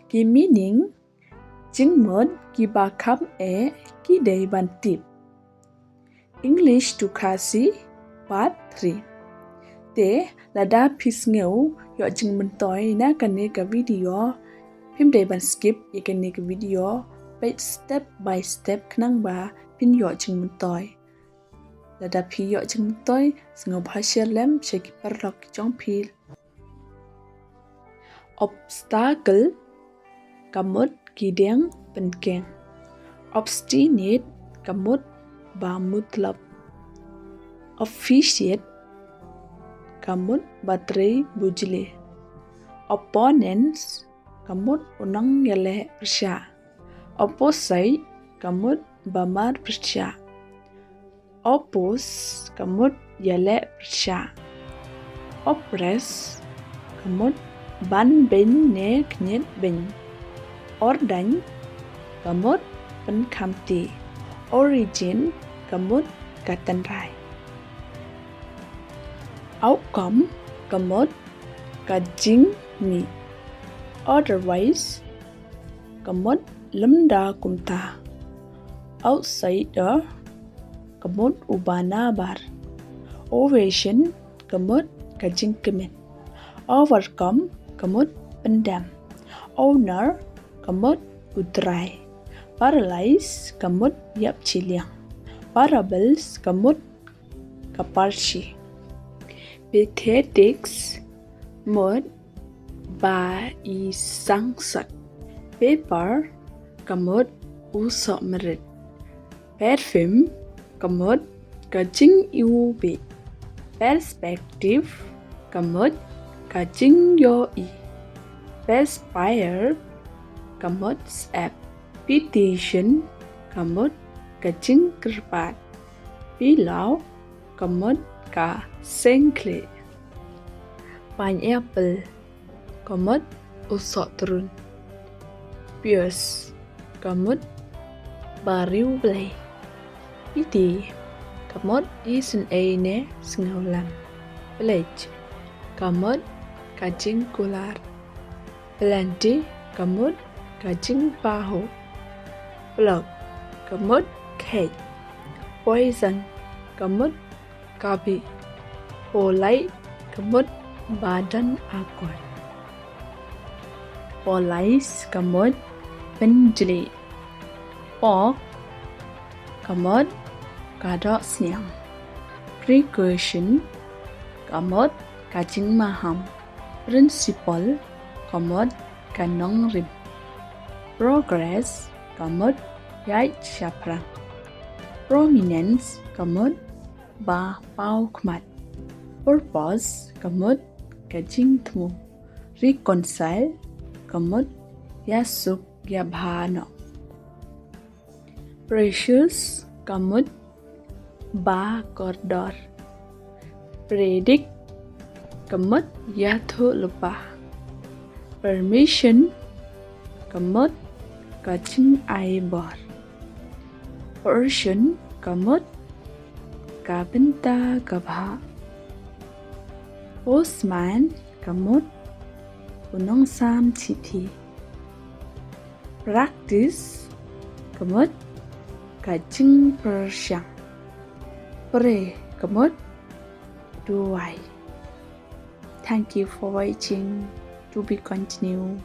Ki meaning jingmut ki ba kham e ki day ban tip. English to Khasi Part 3. Te là đa pis ngeu yo jingmun toy na kane ka video phim day ban skip ye kane ka video peit step by step khnang ba pin yo jingmun toy. Là đa pi yo jingmun toy sngo bhasha lem sheki parok chong pil. Obstacle kamut kideng penkeng. Obstinate kamut ba mutlab. Officiate kamut baterai bujle. Opponents kamut unang yale persya. Opposite kamut bamar persya. Oppose kamut yale persya. Oppress kamut ban ben ne knyet ben. Ordang kamut pen kamti. Origin kamut katan rai. Outcome kamut kajing mi. Otherwise kamut lemda kumta. Outsider kamut ubana bar. Ovation kamut kajing kemen. Overcome kamut pendam. Owner kamut utrai. Paralyze kamut yap chiliang. Parables kamut kaparshi. Pathetics mut ba isangsak. Paper kamut usok merit. Perfume kamut kajing iubi. Perspective kamut kajing yoi. Perspire kamut sap. Petition kamut kajing kerpat. Pilau kamut ka sengkle. Pineapple kamut usok turun. Pierce kamut bariu blay. Piti kamut isen ne sngaulam. Village kamut kajing kular. Plenty kamut kajing paho. Plug kamut cake. Poison kamut kabi. Polite kamut badan akon. Police kamut penjeli. Pork kamut kadok siang. Precaution kamut kajing maham. Principle kamut kanong rim. Progress kamut yai shaprang. Prominence kamut ba pau khmat. Purpose kamut kajing thmu. Reconcile kamut yasuk yabhano. Precious kamut ba kordor. Predict kamut yathu lupa. Permission kamut kajing aibor. Portion kamut kabenta gabha. Postman kamut unong sam chithi. Practice kamut kajing persyang. Pray kamut duai. Thank you for watching. To be continued.